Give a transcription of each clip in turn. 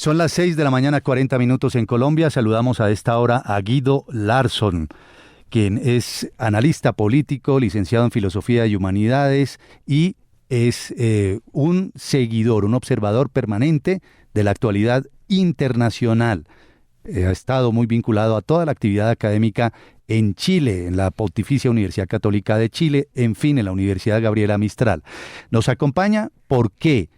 Son las 6 de la mañana, 40 minutos en Colombia. Saludamos a esta hora a Guido Larsson, quien es analista político, licenciado en Filosofía y Humanidades y es un seguidor, un observador permanente de la actualidad internacional. Ha estado muy vinculado a toda la actividad académica en Chile, en la Pontificia Universidad Católica de Chile, en fin, en la Universidad Gabriela Mistral. Nos acompaña, ¿por qué?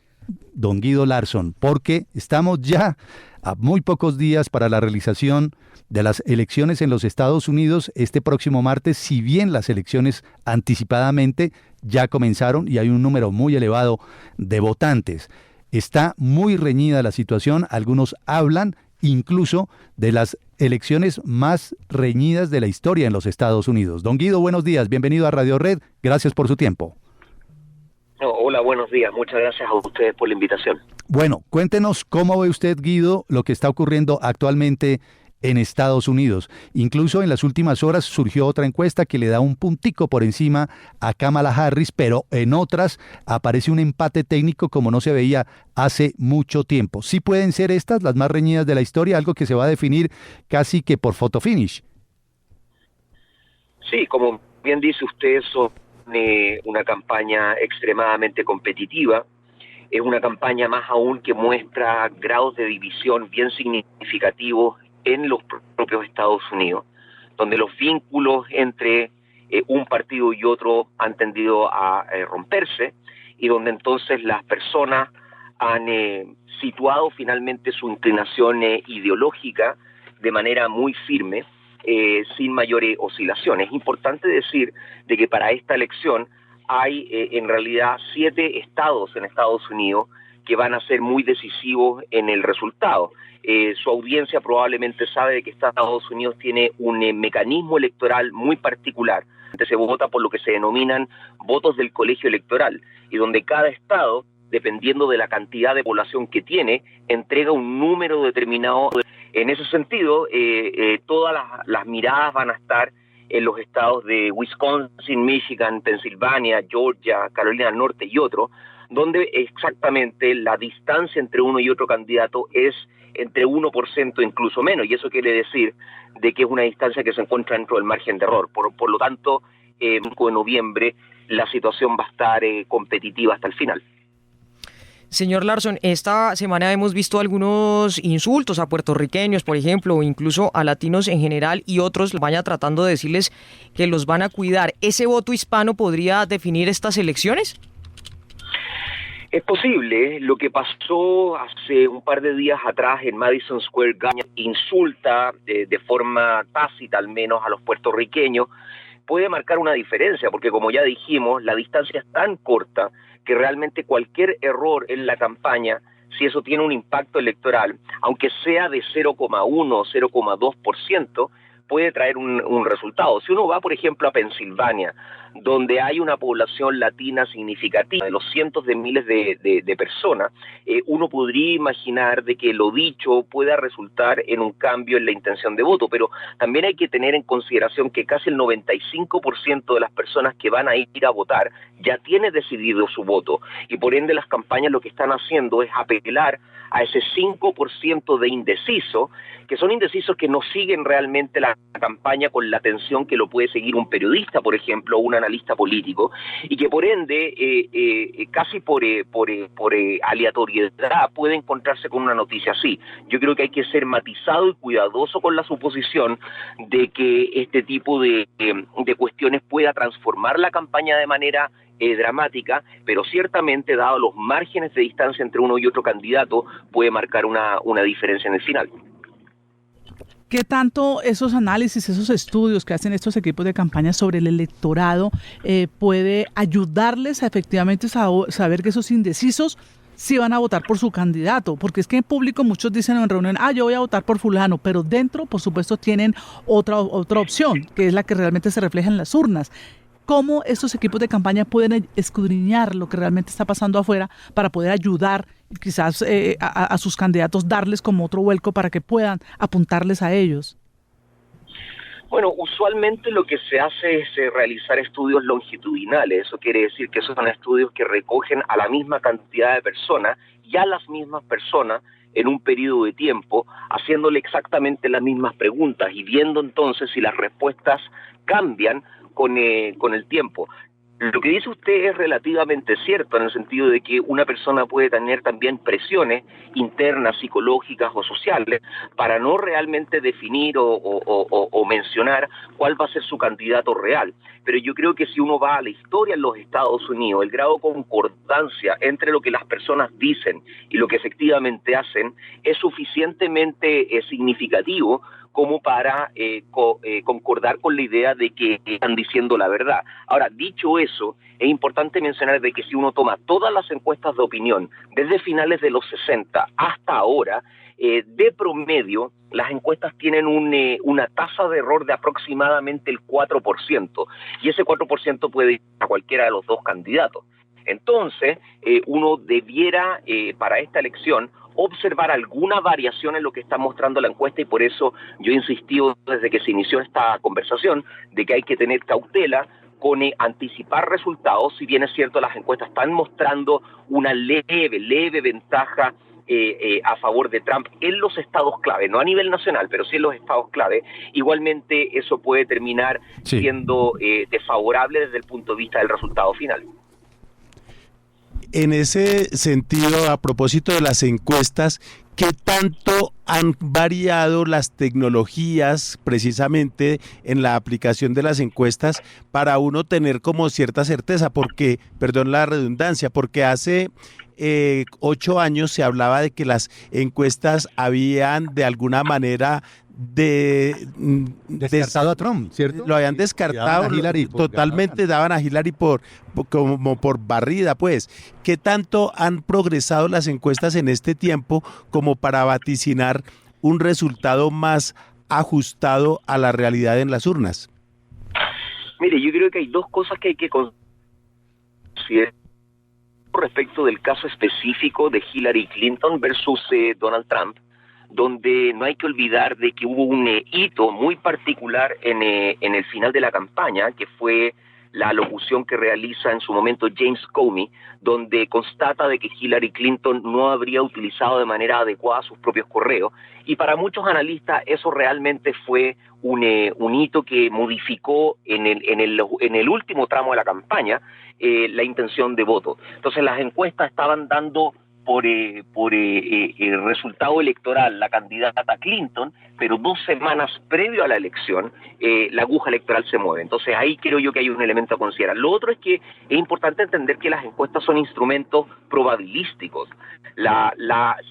Don Guido Larsson, porque estamos ya a muy pocos días para la realización de las elecciones en los Estados Unidos este próximo martes, si bien las elecciones anticipadamente ya comenzaron y hay un número muy elevado de votantes. Está muy reñida la situación, algunos hablan incluso de las elecciones más reñidas de la historia en los Estados Unidos. Don Guido, buenos días, bienvenido a Radio Red, gracias por su tiempo. Hola, buenos días. Muchas gracias a ustedes por la invitación. Bueno, cuéntenos cómo ve usted, Guido, lo que está ocurriendo actualmente en Estados Unidos. Incluso en las últimas horas surgió otra encuesta que le da un puntico por encima a Kamala Harris, pero en otras aparece un empate técnico como no se veía hace mucho tiempo. ¿Sí pueden ser estas las más reñidas de la historia, algo que se va a definir casi que por photo finish? Sí, como bien dice usted, una campaña extremadamente competitiva, es una campaña más aún que muestra grados de división bien significativos en los propios Estados Unidos, donde los vínculos entre un partido y otro han tendido a romperse y donde entonces las personas han situado finalmente su inclinación ideológica de manera muy firme, sin mayores oscilaciones. Es importante decir de que para esta elección hay en realidad 7 estados en Estados Unidos que van a ser muy decisivos en el resultado. Su audiencia probablemente sabe de que Estados Unidos tiene un mecanismo electoral muy particular. Se vota por lo que se denominan votos del colegio electoral y donde cada estado, dependiendo de la cantidad de población que tiene, entrega un número determinado. En ese sentido, todas las miradas van a estar en los estados de Wisconsin, Michigan, Pensilvania, Georgia, Carolina del Norte y otros, donde exactamente la distancia entre uno y otro candidato es entre 1% incluso menos, y eso quiere decir de que es una distancia que se encuentra dentro del margen de error. Por lo tanto, en noviembre la situación va a estar competitiva hasta el final. Señor Larsson, esta semana hemos visto algunos insultos a puertorriqueños, por ejemplo, o incluso a latinos en general, y otros vayan tratando de decirles que los van a cuidar. ¿Ese voto hispano podría definir estas elecciones? Es posible. Lo que pasó hace un par de días atrás en Madison Square Garden insulta de forma tácita al menos a los puertorriqueños, puede marcar una diferencia, porque como ya dijimos, la distancia es tan corta que realmente cualquier error en la campaña, si eso tiene un impacto electoral, aunque sea de 0,1 o 0,2%, puede traer un resultado. Si uno va, por ejemplo, a Pensilvania, donde hay una población latina significativa, de los cientos de miles de personas, uno podría imaginar de que lo dicho pueda resultar en un cambio en la intención de voto, pero también hay que tener en consideración que casi el 95% de las personas que van a ir a votar ya tiene decidido su voto, y por ende las campañas lo que están haciendo es apelar a ese 5% de indeciso, que son indecisos que no siguen realmente la campaña con la atención que lo puede seguir un periodista, por ejemplo, o un analista político, y que por ende, casi por aleatoriedad, puede encontrarse con una noticia así. Yo creo que hay que ser matizado y cuidadoso con la suposición de que este tipo de cuestiones pueda transformar la campaña de manera dramática, pero ciertamente, dado los márgenes de distancia entre uno y otro candidato, puede marcar una diferencia en el final. ¿Qué tanto esos análisis, esos estudios que hacen estos equipos de campaña sobre el electorado puede ayudarles a efectivamente saber que esos indecisos sí van a votar por su candidato? Porque es que en público muchos dicen en reunión, yo voy a votar por fulano, pero dentro, por supuesto, tienen otra opción, que es la que realmente se refleja en las urnas. ¿Cómo estos equipos de campaña pueden escudriñar lo que realmente está pasando afuera para poder ayudar quizás a sus candidatos, darles como otro vuelco para que puedan apuntarles a ellos? Bueno, usualmente lo que se hace es realizar estudios longitudinales. Eso quiere decir que esos son estudios que recogen a la misma cantidad de personas y a las mismas personas en un periodo de tiempo, haciéndole exactamente las mismas preguntas y viendo entonces si las respuestas cambian con el tiempo. Lo que dice usted es relativamente cierto en el sentido de que una persona puede tener también presiones internas, psicológicas o sociales para no realmente definir o mencionar cuál va a ser su candidato real. Pero yo creo que si uno va a la historia en los Estados Unidos, el grado de concordancia entre lo que las personas dicen y lo que efectivamente hacen es suficientemente significativo como para concordar con la idea de que están diciendo la verdad. Ahora, dicho eso, es importante mencionar de que si uno toma todas las encuestas de opinión, desde finales de los 60 hasta ahora, de promedio, las encuestas tienen una tasa de error de aproximadamente el 4%, y ese 4% puede ir a cualquiera de los dos candidatos. Entonces, uno debiera, para esta elección, observar alguna variación en lo que está mostrando la encuesta, y por eso yo he insistido desde que se inició esta conversación de que hay que tener cautela con anticipar resultados. Si bien es cierto, las encuestas están mostrando una leve ventaja a favor de Trump en los estados clave, no a nivel nacional, pero sí en los estados clave, igualmente eso puede terminar siendo desfavorable desde el punto de vista del resultado final. En ese sentido, a propósito de las encuestas, ¿qué tanto han variado las tecnologías precisamente en la aplicación de las encuestas para uno tener como cierta certeza? Porque, perdón la redundancia, porque hace 8 años se hablaba de que las encuestas habían de alguna manera descartado a Trump, ¿cierto? Lo habían descartado totalmente, daban a Hillary como por barrida, pues. ¿Qué tanto han progresado las encuestas en este tiempo como para vaticinar un resultado más ajustado a la realidad en las urnas? Mire, yo creo que hay dos cosas que hay que considerar respecto del caso específico de Hillary Clinton versus Donald Trump, donde no hay que olvidar de que hubo un hito muy particular en el final de la campaña, que fue la alocución que realiza en su momento James Comey, donde constata de que Hillary Clinton no habría utilizado de manera adecuada sus propios correos, y para muchos analistas eso realmente fue un hito que modificó en el último tramo de la campaña la intención de voto. Entonces las encuestas estaban dando por el resultado electoral la candidata Clinton, pero 2 semanas previo a la elección la aguja electoral se mueve. Entonces ahí creo yo que hay un elemento a considerar. Lo otro es que es importante entender que las encuestas son instrumentos probabilísticos.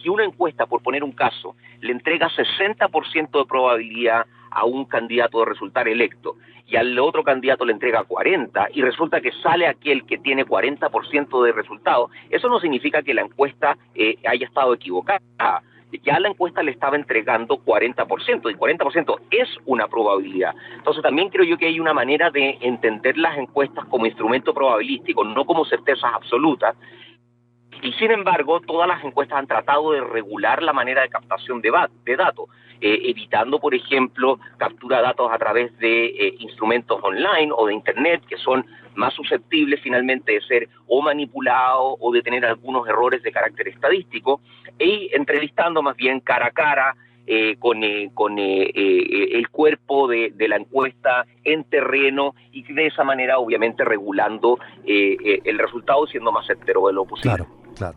Si una encuesta, por poner un caso, le entrega 60% de probabilidad a un candidato de resultar electo y al otro candidato le entrega 40 y resulta que sale aquel que tiene 40% de resultado, eso no significa que la encuesta haya estado equivocada. Ya la encuesta le estaba entregando 40% y 40% es una probabilidad. Entonces también creo yo que hay una manera de entender las encuestas como instrumento probabilístico, no como certezas absolutas. Y sin embargo, todas las encuestas han tratado de regular la manera de captación de datos, evitando, por ejemplo, captura de datos a través de instrumentos online o de Internet, que son más susceptibles finalmente de ser o manipulados o de tener algunos errores de carácter estadístico, y entrevistando más bien cara a cara con el cuerpo de la encuesta en terreno, y de esa manera obviamente regulando el resultado, siendo más certero de lo posible. Claro.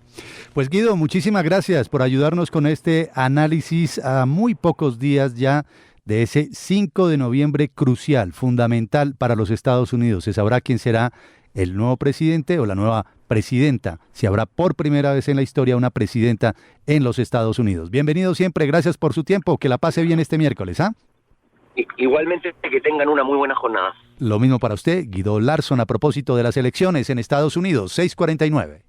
Pues Guido, muchísimas gracias por ayudarnos con este análisis a muy pocos días ya de ese 5 de noviembre crucial, fundamental para los Estados Unidos. Se sabrá quién será el nuevo presidente o la nueva presidenta, si habrá por primera vez en la historia una presidenta en los Estados Unidos. Bienvenido siempre, gracias por su tiempo, que la pase bien este miércoles, ¿ah? Igualmente, que tengan una muy buena jornada. Lo mismo para usted, Guido Larson, a propósito de las elecciones en Estados Unidos, 6:49.